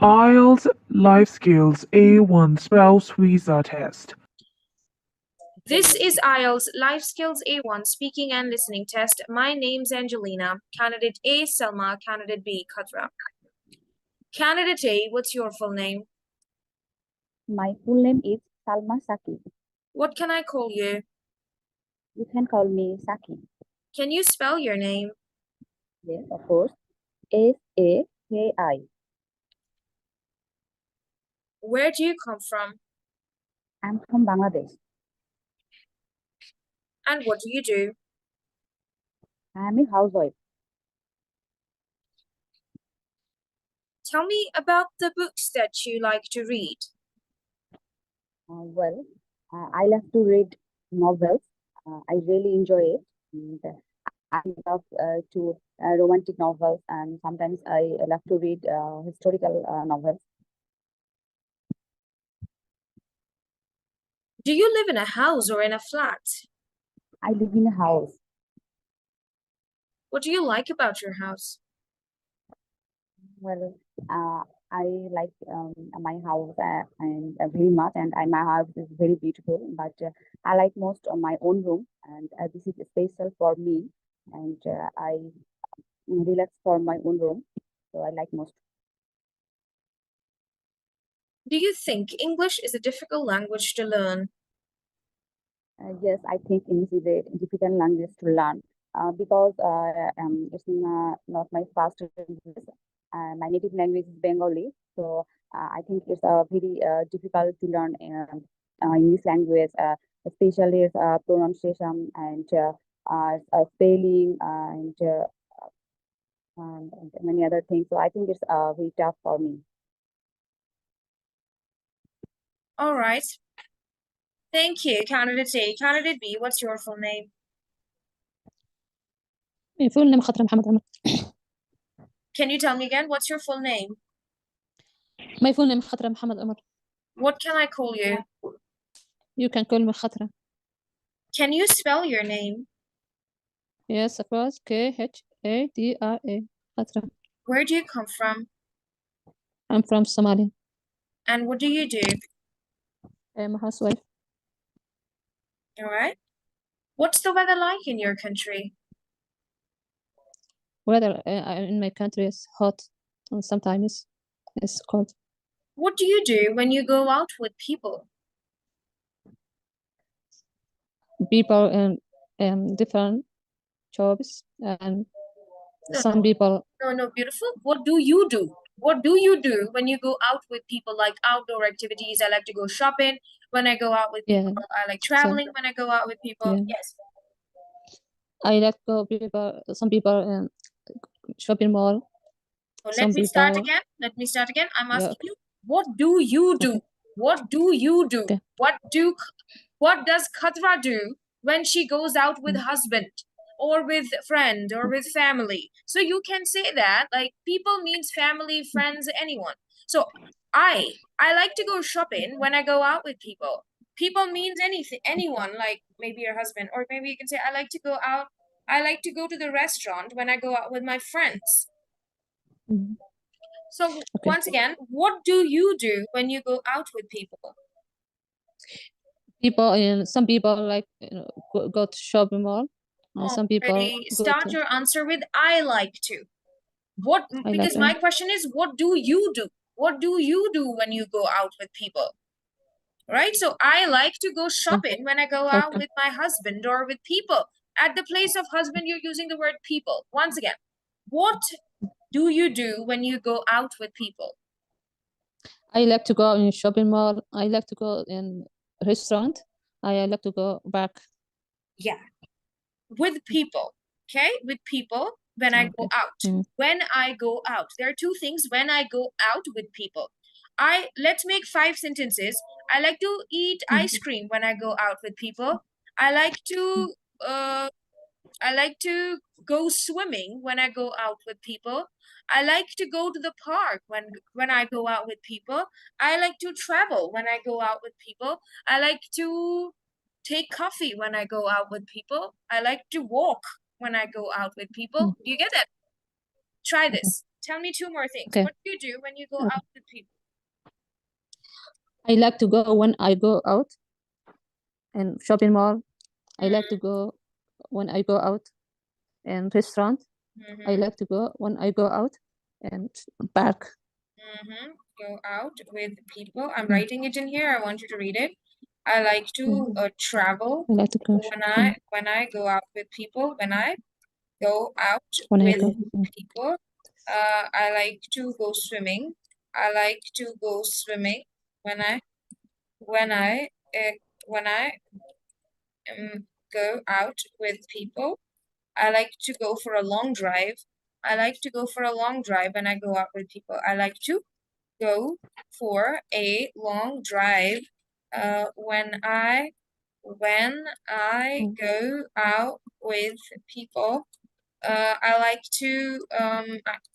IELTS Life Skills A1 Spouse Visa Test. This is IELTS Life Skills A1 Speaking and Listening Test. My name's Angelina. Candidate A, Selma. Candidate B, Khadra. Candidate A, what's your full name? My full name is Salma Saki. What can I call you? You can call me Saki. Can you spell your name? Yes, of course. S-A-K-I. Where do you come from? I'm from Bangladesh. And what do you do? I'm a housewife. Tell me about the books that you like to read. I love to read novels. I really enjoy it. And, I love to romantic novels, and sometimes I love to read historical novels. Do you live in a house or in a flat? I live in a house. What do you like about your house? I like my house and very much, and my house is very beautiful. But I like most of my own room, and this is special for me. And I relax for my own room, so I like most. Do you think English is a difficult language to learn? Yes, I think English is a difficult language to learn because it's not my first language. My native language is Bengali, so I think it's very difficult to learn English language, especially its pronunciation and spelling and many other things. So I think it's very tough for me. All right. Thank you, Candidate A. Candidate B, what's your full name? My full name Khatra Muhammad Umar. Can you tell me again? What's your full name? My full name Khatra Muhammad Umar. What can I call you? You can call me Khatra. Can you spell your name? Yes, of course. K-H-A-D-R-A. Khatra. Where do you come from? I'm from Somalia. And what do you do? I'm a housewife. All right. What's the weather like in your country? Weather in my country is hot and sometimes it's cold. What do you do when you go out with people? People in different jobs and some people. No, beautiful. What do you do? What do you do when you go out with people, like outdoor activities? I like to go shopping when I go out with people. Yeah. I like traveling when I go out with people. Yeah. Yes. I like to people. Some people in shopping mall. So Some let me start people. again. Let me start again. I'm asking Yeah. you, what do you do? Okay. What do you do? Okay. What does Khadra do when she goes out with husband or with friend or with family? So you can say that, like, people means family, friends, anyone. So I like to go shopping when I go out with people. People means anything, anyone, like maybe your husband, or maybe you can say I like to go out. I like to go to the restaurant when I go out with my friends. So Okay. once again, what do you do when you go out with people? People and some people like go to shopping mall, and some people start your answer with I like to. Because my question is, what do you do? What do you do when you go out with people? Right? So I like to go shopping when I go out with my husband or with people. At the place of husband, you're using the word people. Once again, what do you do when you go out with people? I like to go in shopping mall. I like to go in restaurant. I like to go back. Yeah. With people. Okay? With people when I go out. When I go out. There are two things when I go out with people. Let's make 5 sentences. I like to eat ice cream when I go out with people. I like to go swimming when I go out with people. I like to go to the park when I go out with people. I like to travel when I go out with people. I like to take coffee when I go out with people. I like to walk when I go out with people. Do you get it? Try this. Tell me two more things. Okay. What do you do when you go Okay. out with people? I like to go when I go out in shopping mall. I like to go when I go out in restaurant. I like to go when I go out and park. Go out with people. I'm writing it in here. I want you to read it. I like to travel I like to go when I go out with people. When I go out when I with go. people. I like to go swimming. I like to go swimming when I go out with people. I like to go for a long drive. I like to go for a long drive when I go out with people. I like to go for a long drive when I go out with people. I like to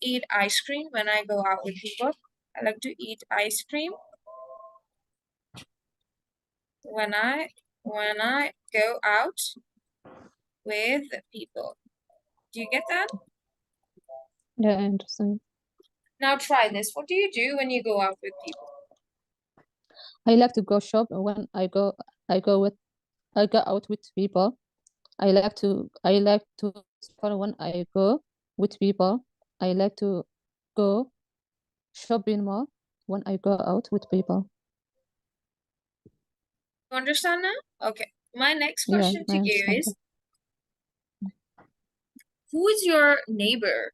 eat ice cream when I go out with people. I like to eat ice cream when I go out with people. Do you get that? Yeah, I understand. Now try this. What do you do when you go out with people? I like to go shop when I go out with people. I like to spend when I go with people. I like to go shopping mall when I go out with people. You understand now? Okay. My next Yeah, question I to you understand. is, who is your neighbor?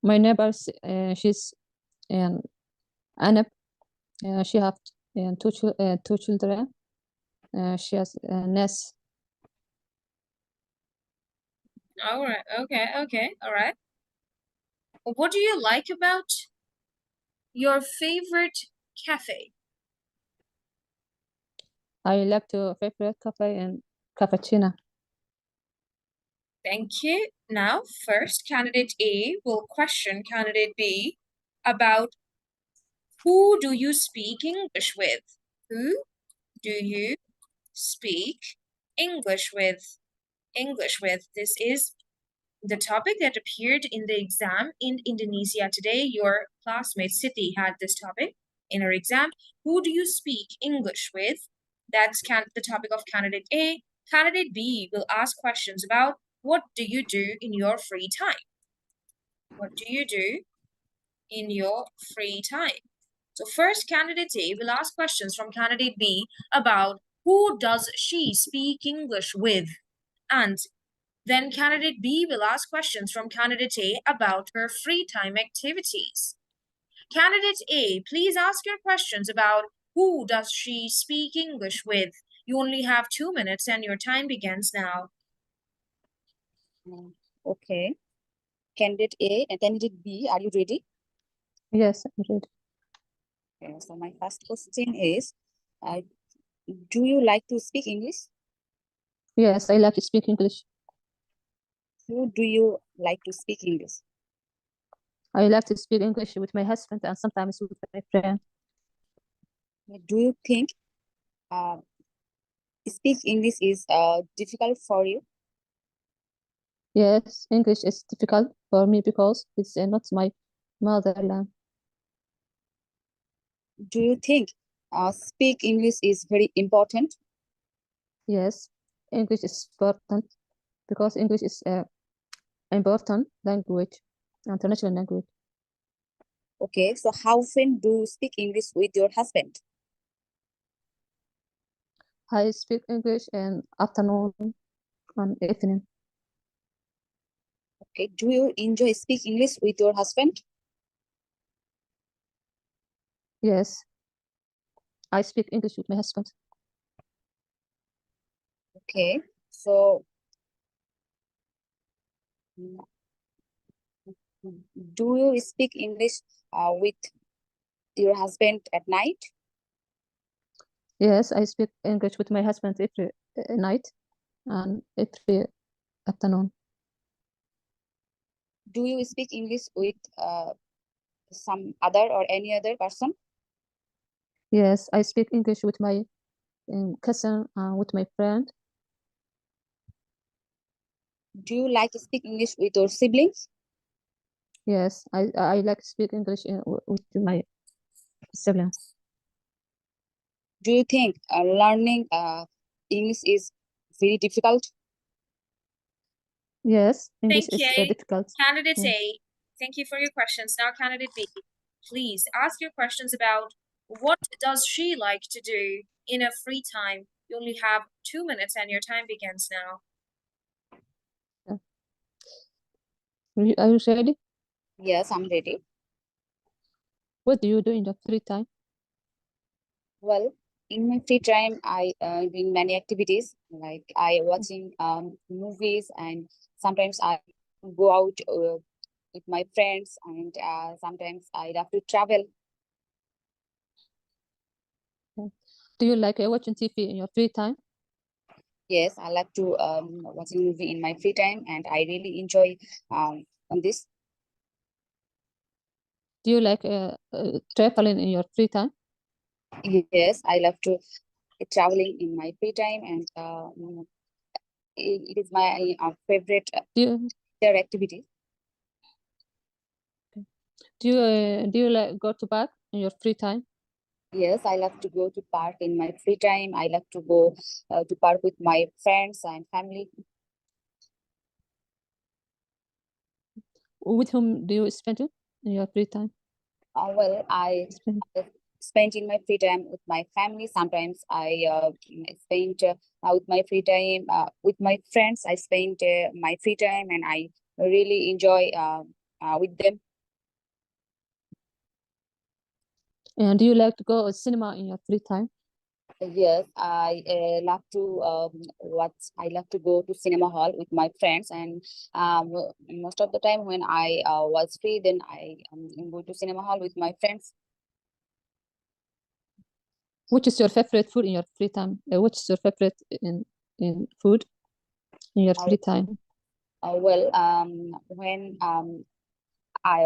My neighbor, she's Anna. She have two children. She has Ness. All right. Okay. All right. What do you like about your favorite cafe? I like to favorite cafe and cappuccino. Thank you. Now, first, candidate A will question candidate B about who do you speak English with? Who do you speak English with? This is the topic that appeared in the exam in Indonesia today. Your classmate Siti had this topic in her exam. Who do you speak English with? That's the topic of candidate A. Candidate B will ask questions about what do you do in your free time? What do you do in your free time? So first, candidate A will ask questions from candidate B about who does she speak English with? And then candidate B will ask questions from candidate A about her free time activities. Candidate A, please ask your questions about who does she speak English with? You only have 2 minutes and your time begins now. Okay. Candidate A and candidate B, are you ready? Yes, I'm ready. Okay, so my first question is, do you like to speak English? Yes, I like to speak English. Who do you like to speak English? I like to speak English with my husband and sometimes with my friend. Do you think speak English is difficult for you? Yes, English is difficult for me because it's not my motherland. Do you think speak English is very important? Yes, English is important because English is an important language, international language. Okay, so how often do you speak English with your husband? I speak English in afternoon and evening. Okay, do you enjoy speak English with your husband? Yes, I speak English with my husband. Okay, so do you speak English with your husband at night? Yes, I speak English with my husband every night and every afternoon. Do you speak English with some other or any other person? Yes, I speak English with my cousin and with my friend. Do you like to speak English with your siblings? Yes, I like to speak English with my siblings. Do you think learning English is very difficult? Yes, English Thank is you. difficult. Candidate Yeah. A, thank you for your questions. Now, candidate B, please ask your questions about what does she like to do in her free time. You only have 2 minutes and your time begins now. Are you ready? Yes, I'm ready. What do you do in your free time? Well, in my free time, I doing many activities like I watching movies, and sometimes I go out with my friends, and sometimes I love to travel. Do you like watching TV in your free time? Yes, I like to watching movie in my free time, and I really enjoy on this. Do you like traveling in your free time? Yes, I love to traveling in my free time, and it is my favorite Do you activity. do you like go to park in your free time? Yes, I love to go to park in my free time. I love to go to park with my friends and family. With whom do you spend it in your free time? Well, I Spend- spend in my free time with my family. Sometimes I spend with my free time with my friends. I spend my free time, and I really enjoy with them. And do you like to go to cinema in your free time? Yes, I love to watch. I love to go to cinema hall with my friends, and most of the time when I was free, then I go to cinema hall with my friends. Which is your favorite food in your free time? Which is your favorite in food in your free time? Well, when I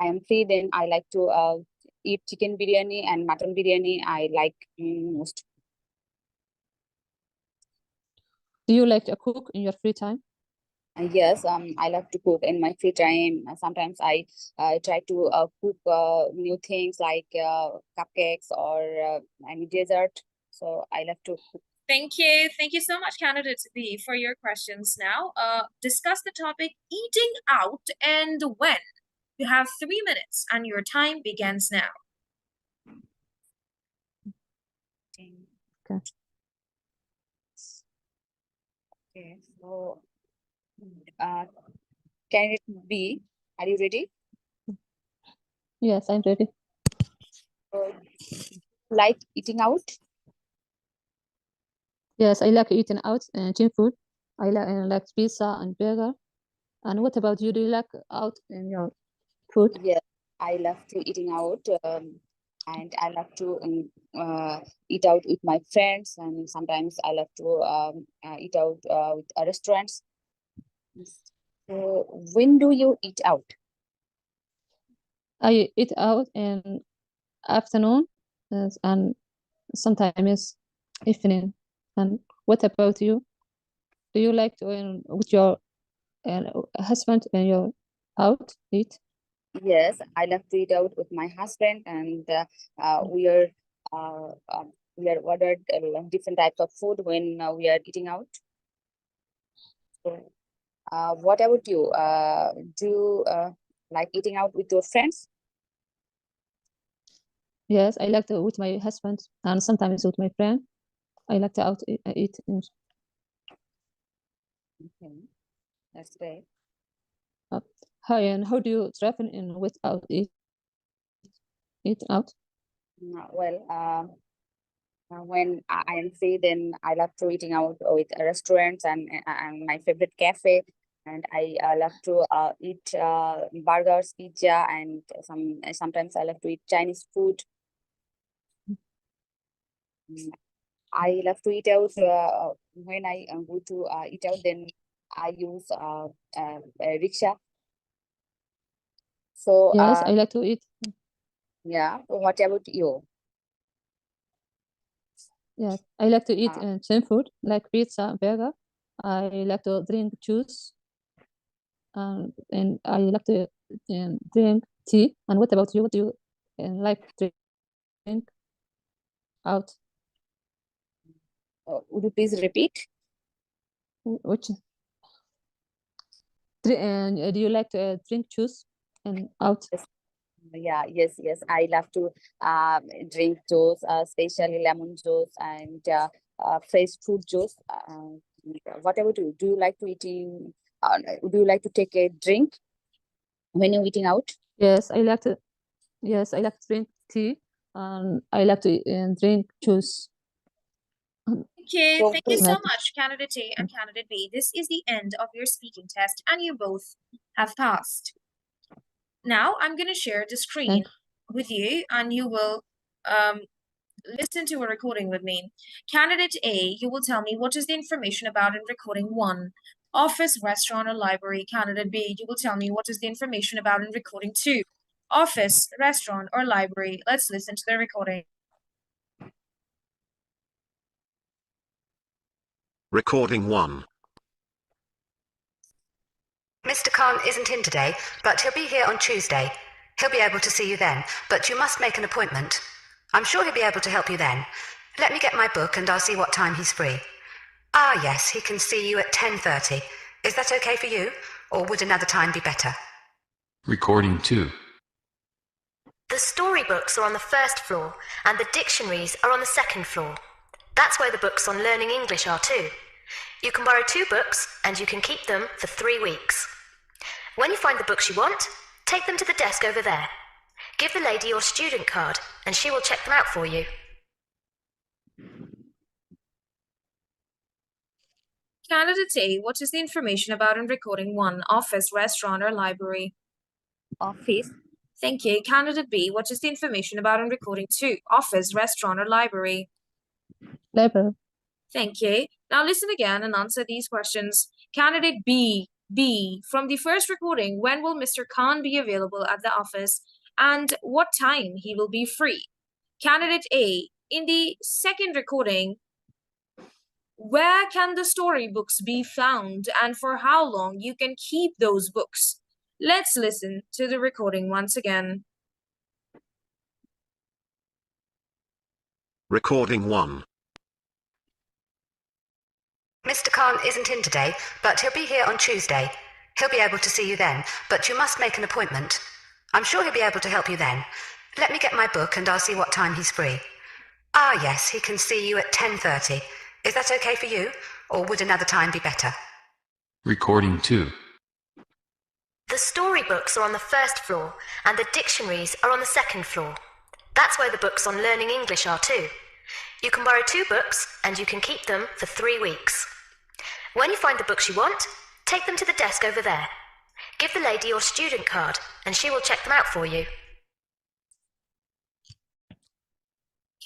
am free, then I like to eat chicken biryani and mutton biryani. I like most. Do you like to cook in your free time? Yes, I love to cook in my free time. Sometimes I try to cook new things like cupcakes or any dessert. So I love to cook. Thank you. Thank you so much, candidate B, for your questions. Now, discuss the topic eating out and when. You have 3 minutes and your time begins now. Okay. Okay, so uh, candidate B, are you ready? Yes, I'm ready. Like eating out? Yes, I like eating out and junk food. I like pizza and burger. And what about you? Do you like out in your food? Yes, I love to eating out, and I love to eat out with my friends, and sometimes I love to eat out with restaurants. So, when do you eat out? I eat out in afternoon and sometimes evening. And what about you? Do you like to with your husband and your out eat? Yes, I love to eat out with my husband, and we are ordered different types of food when we are eating out. So, what about you? Do you like eating out with your friends? Yes, I like to with my husband and sometimes with my friend. I like to out eat. Okay, that's great. Hi, and how do you travel in without eat out? Well, when I am free, then I love to eating out with restaurants and my favorite cafe. And I love to eat burgers, pizza, and sometimes I love to eat Chinese food. Mm, I love to eat out when I go to eat out. Then I use a rickshaw. So Yes, I like to eat. yeah. What about you? Yes, I like to eat Uh, same food like pizza, burger. I like to drink juice, and I like to drink tea. And what about you? What do you like to drink out? Would you please repeat? Which do you like to drink juice and out? Yes. I love to drink juice, especially lemon juice and fresh fruit juice. What about you? Do you like to eating? Do you like to take a drink when you're eating out? Yes, I like to. Yes, I like to drink tea, and I like to drink juice. Okay, So thank you please- so much, candidate A and candidate B. This is the end of your speaking test, and you both have passed. Now I'm going to share the screen with you, and you will listen to a recording with me. Candidate A, you will tell me what is the information about in recording 1. Office, restaurant, or library. Candidate B, you will tell me what is the information about in recording 2. Office, restaurant, or library. Let's listen to the recording. Recording 1. Mr. Khan isn't in today, but he'll be here on Tuesday. He'll be able to see you then, but you must make an appointment. I'm sure he'll be able to help you then. Let me get my book and I'll see what time he's free. Ah, yes, he can see you at 10:30. Is that okay for you, or would another time be better? Recording 2. The storybooks are on the first floor, and the dictionaries are on the second floor. That's where the books on learning English are too. You can borrow 2 books, and you can keep them for 3 weeks. When you find the books you want, take them to the desk over there. Give the lady your student card, and she will check them out for you. Candidate A, what is the information about in recording 1? Office, restaurant, or library? Office. Thank you. Candidate B, what is the information about in recording 2? Office, restaurant, or library? Library. Thank you. Now listen again and answer these questions. Candidate B, from the first recording, when will Mr. Khan be available at the office and what time he will be free? Candidate A, in the second recording, where can the storybooks be found and for how long you can keep those books? Let's listen to the recording once again. Recording 1. Mr. Khan isn't in today, but he'll be here on Tuesday. He'll be able to see you then, but you must make an appointment. I'm sure he'll be able to help you then. Let me get my book and I'll see what time he's free. Ah, yes, he can see you at 10:30. Is that okay for you, or would another time be better? Recording 2. The storybooks are on the first floor, and the dictionaries are on the second floor. That's where the books on learning English are too. You can borrow 2 books, and you can keep them for 3 weeks. When you find the books you want, take them to the desk over there. Give the lady your student card, and she will check them out for you.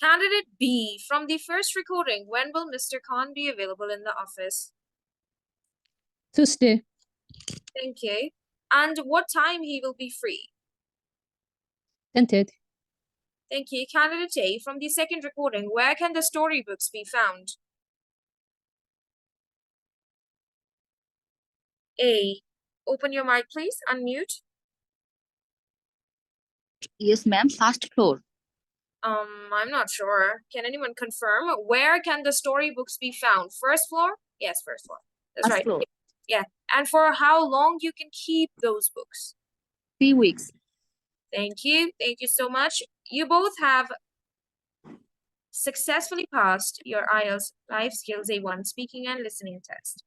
Candidate B, from the first recording, when will Mr. Khan be available in the office? Tuesday. Thank you. And what time he will be free? 10:30. Thank you. Candidate A, from the second recording, where can the storybooks be found? A, open your mic, please. Unmute. Yes, ma'am. First floor. I'm not sure. Can anyone confirm? Where can the storybooks be found? First floor? Yes, first floor. That's First right. floor. Yeah. And for how long you can keep those books? 3 weeks. Thank you. Thank you so much. You both have successfully passed your IELTS Life Skills A1 Speaking and Listening Test.